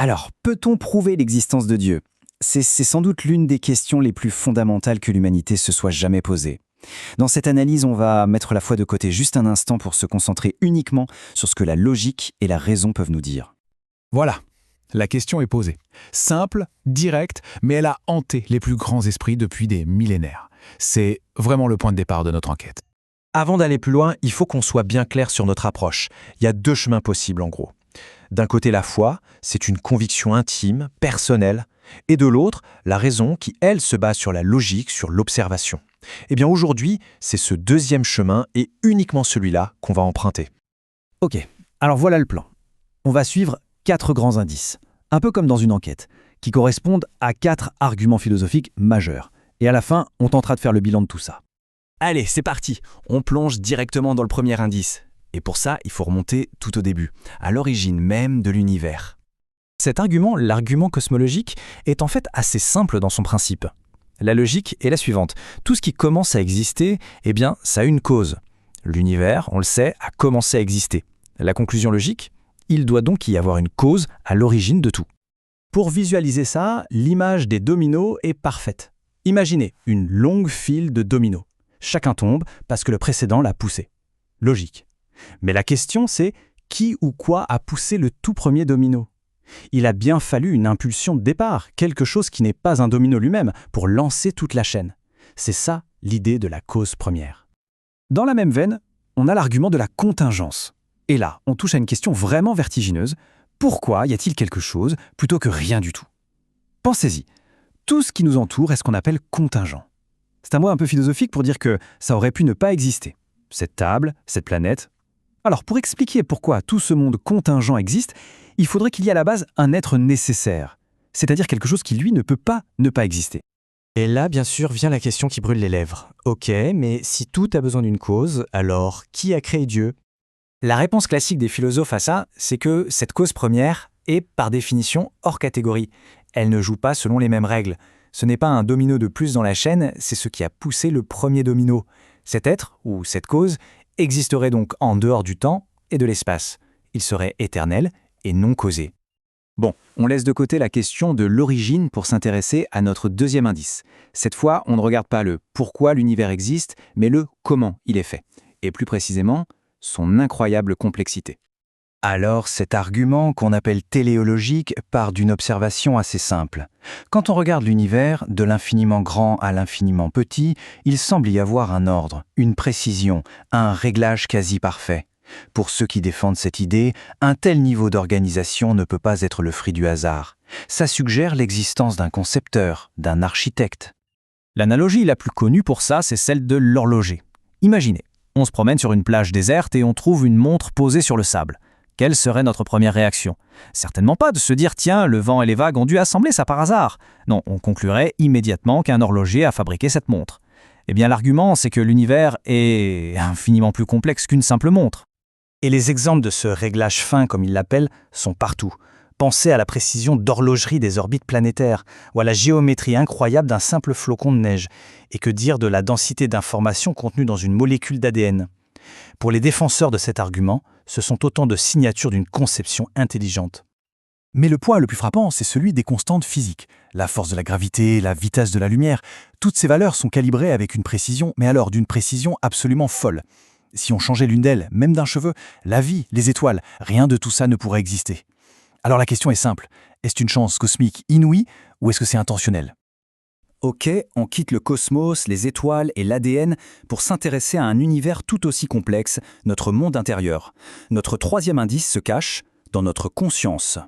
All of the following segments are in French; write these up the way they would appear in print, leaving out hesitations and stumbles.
Alors, peut-on prouver l'existence de Dieu? C'est sans doute l'une des questions les plus fondamentales que l'humanité se soit jamais posée. Dans cette analyse, on va mettre la foi de côté juste un instant pour se concentrer uniquement sur ce que la logique et la raison peuvent nous dire. Voilà, la question est posée. Simple, directe, mais elle a hanté les plus grands esprits depuis des millénaires. C'est vraiment le point de départ de notre enquête. Avant d'aller plus loin, il faut qu'on soit bien clair sur notre approche. Il y a deux chemins possibles en gros. D'un côté, la foi, c'est une conviction intime, personnelle, et de l'autre, la raison qui, elle, se base sur la logique, sur l'observation. Eh bien aujourd'hui, c'est ce deuxième chemin et uniquement celui-là qu'on va emprunter. Ok, alors voilà le plan. On va suivre 4 grands indices, un peu comme dans une enquête, qui correspondent à 4 arguments philosophiques majeurs. Et à la fin, on tentera de faire le bilan de tout ça. Allez, c'est parti. On plonge directement dans le premier indice. Et pour ça, il faut remonter tout au début, à l'origine même de l'univers. Cet argument, l'argument cosmologique, est en fait assez simple dans son principe. La logique est la suivante. Tout ce qui commence à exister, eh bien, ça a une cause. L'univers, on le sait, a commencé à exister. La conclusion logique, il doit donc y avoir une cause à l'origine de tout. Pour visualiser ça, l'image des dominos est parfaite. Imaginez une longue file de dominos. Chacun tombe parce que le précédent l'a poussé. Logique. Mais la question c'est, qui ou quoi a poussé le tout premier domino? Il a bien fallu une impulsion de départ, quelque chose qui n'est pas un domino lui-même, pour lancer toute la chaîne. C'est ça l'idée de la cause première. Dans la même veine, on a l'argument de la contingence. Et là, on touche à une question vraiment vertigineuse. Pourquoi y a-t-il quelque chose plutôt que rien du tout? Pensez-y. Tout ce qui nous entoure est ce qu'on appelle contingent. C'est un mot un peu philosophique pour dire que ça aurait pu ne pas exister. Cette table, cette planète. Alors, pour expliquer pourquoi tout ce monde contingent existe, il faudrait qu'il y ait à la base un être nécessaire, c'est-à-dire quelque chose qui, lui, ne peut pas ne pas exister. Et là, bien sûr, vient la question qui brûle les lèvres. Ok, mais si tout a besoin d'une cause, alors qui a créé Dieu? La réponse classique des philosophes à ça, c'est que cette cause première est, par définition, hors catégorie. Elle ne joue pas selon les mêmes règles. Ce n'est pas un domino de plus dans la chaîne, c'est ce qui a poussé le premier domino. Cet être, ou cette cause, existerait donc en dehors du temps et de l'espace. Il serait éternel et non causé. Bon, on laisse de côté la question de l'origine pour s'intéresser à notre deuxième indice. Cette fois, on ne regarde pas le pourquoi l'univers existe, mais le comment il est fait. Et plus précisément, son incroyable complexité. Alors, cet argument qu'on appelle téléologique part d'une observation assez simple. Quand on regarde l'univers, de l'infiniment grand à l'infiniment petit, il semble y avoir un ordre, une précision, un réglage quasi parfait. Pour ceux qui défendent cette idée, un tel niveau d'organisation ne peut pas être le fruit du hasard. Ça suggère l'existence d'un concepteur, d'un architecte. L'analogie la plus connue pour ça, c'est celle de l'horloger. Imaginez, on se promène sur une plage déserte et on trouve une montre posée sur le sable. Quelle serait notre première réaction? Certainement pas de se dire « tiens, le vent et les vagues ont dû assembler ça par hasard ». Non, on conclurait immédiatement qu'un horloger a fabriqué cette montre. Eh bien l'argument, c'est que l'univers est infiniment plus complexe qu'une simple montre. Et les exemples de ce réglage fin, comme il l'appelle, sont partout. Pensez à la précision d'horlogerie des orbites planétaires, ou à la géométrie incroyable d'un simple flocon de neige. Et que dire de la densité d'informations contenues dans une molécule d'ADN? Pour les défenseurs de cet argument, ce sont autant de signatures d'une conception intelligente. Mais le point le plus frappant, c'est celui des constantes physiques. La force de la gravité, la vitesse de la lumière, toutes ces valeurs sont calibrées avec une précision, mais alors d'une précision absolument folle. Si on changeait l'une d'elles, même d'un cheveu, la vie, les étoiles, rien de tout ça ne pourrait exister. Alors la question est simple, est-ce une chance cosmique inouïe ou est-ce que c'est intentionnel? Ok, on quitte le cosmos, les étoiles et l'ADN pour s'intéresser à un univers tout aussi complexe, notre monde intérieur. Notre troisième indice se cache dans notre conscience.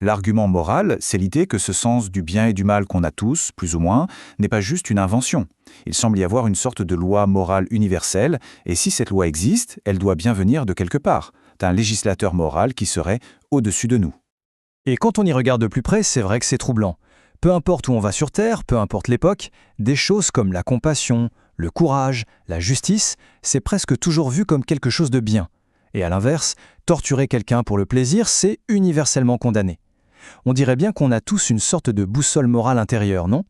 L'argument moral, c'est l'idée que ce sens du bien et du mal qu'on a tous, plus ou moins, n'est pas juste une invention. Il semble y avoir une sorte de loi morale universelle, et si cette loi existe, elle doit bien venir de quelque part, d'un législateur moral qui serait au-dessus de nous. Et quand on y regarde de plus près, c'est vrai que c'est troublant. Peu importe où on va sur Terre, peu importe l'époque, des choses comme la compassion, le courage, la justice, c'est presque toujours vu comme quelque chose de bien. Et à l'inverse, torturer quelqu'un pour le plaisir, c'est universellement condamné. On dirait bien qu'on a tous une sorte de boussole morale intérieure, non?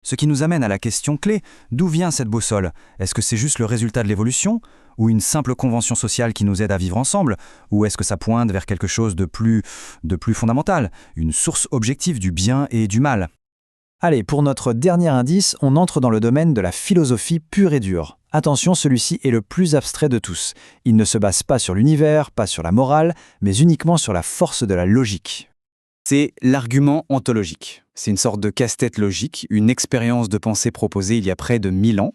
Ce qui nous amène à la question clé, d'où vient cette boussole? Est-ce que c'est juste le résultat de l'évolution? Ou une simple convention sociale qui nous aide à vivre ensemble? Ou est-ce que ça pointe vers quelque chose de plus fondamental, une source objective du bien et du mal? Allez, pour notre dernier indice, on entre dans le domaine de la philosophie pure et dure. Attention, celui-ci est le plus abstrait de tous. Il ne se base pas sur l'univers, pas sur la morale, mais uniquement sur la force de la logique. C'est l'argument ontologique. C'est une sorte de casse-tête logique, une expérience de pensée proposée il y a près de 1000 ans.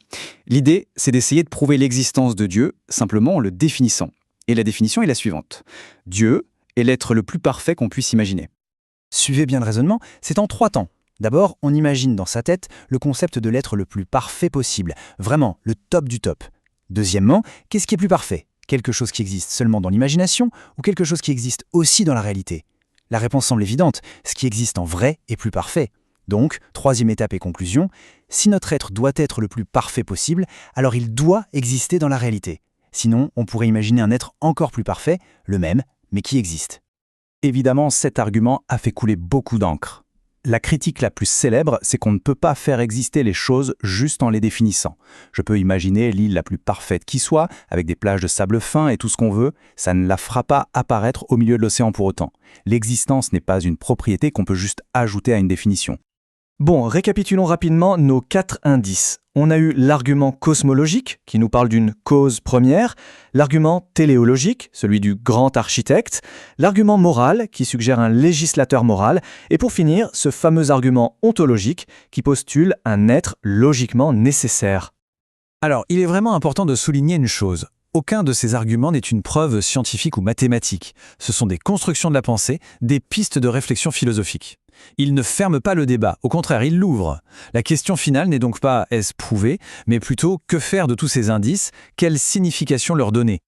L'idée, c'est d'essayer de prouver l'existence de Dieu, simplement en le définissant. Et la définition est la suivante. Dieu est l'être le plus parfait qu'on puisse imaginer. Suivez bien le raisonnement, c'est en 3 temps. D'abord, on imagine dans sa tête le concept de l'être le plus parfait possible, vraiment le top du top. Deuxièmement, qu'est-ce qui est plus parfait? Quelque chose qui existe seulement dans l'imagination ou quelque chose qui existe aussi dans la réalité? La réponse semble évidente, ce qui existe en vrai est plus parfait. Donc, troisième étape et conclusion, si notre être doit être le plus parfait possible, alors il doit exister dans la réalité. Sinon, on pourrait imaginer un être encore plus parfait, le même, mais qui existe. Évidemment, cet argument a fait couler beaucoup d'encre. La critique la plus célèbre, c'est qu'on ne peut pas faire exister les choses juste en les définissant. Je peux imaginer l'île la plus parfaite qui soit, avec des plages de sable fin et tout ce qu'on veut, ça ne la fera pas apparaître au milieu de l'océan pour autant. L'existence n'est pas une propriété qu'on peut juste ajouter à une définition. Bon, récapitulons rapidement nos 4 indices. On a eu l'argument cosmologique, qui nous parle d'une cause première, l'argument téléologique, celui du grand architecte, l'argument moral, qui suggère un législateur moral, et pour finir, ce fameux argument ontologique, qui postule un être logiquement nécessaire. Alors, il est vraiment important de souligner une chose. Aucun de ces arguments n'est une preuve scientifique ou mathématique. Ce sont des constructions de la pensée, des pistes de réflexion philosophique. Ils ne ferment pas le débat, au contraire, ils l'ouvrent. La question finale n'est donc pas « est-ce prouvé ?», mais plutôt « que faire de tous ces indices ? Quelle signification leur donner ?»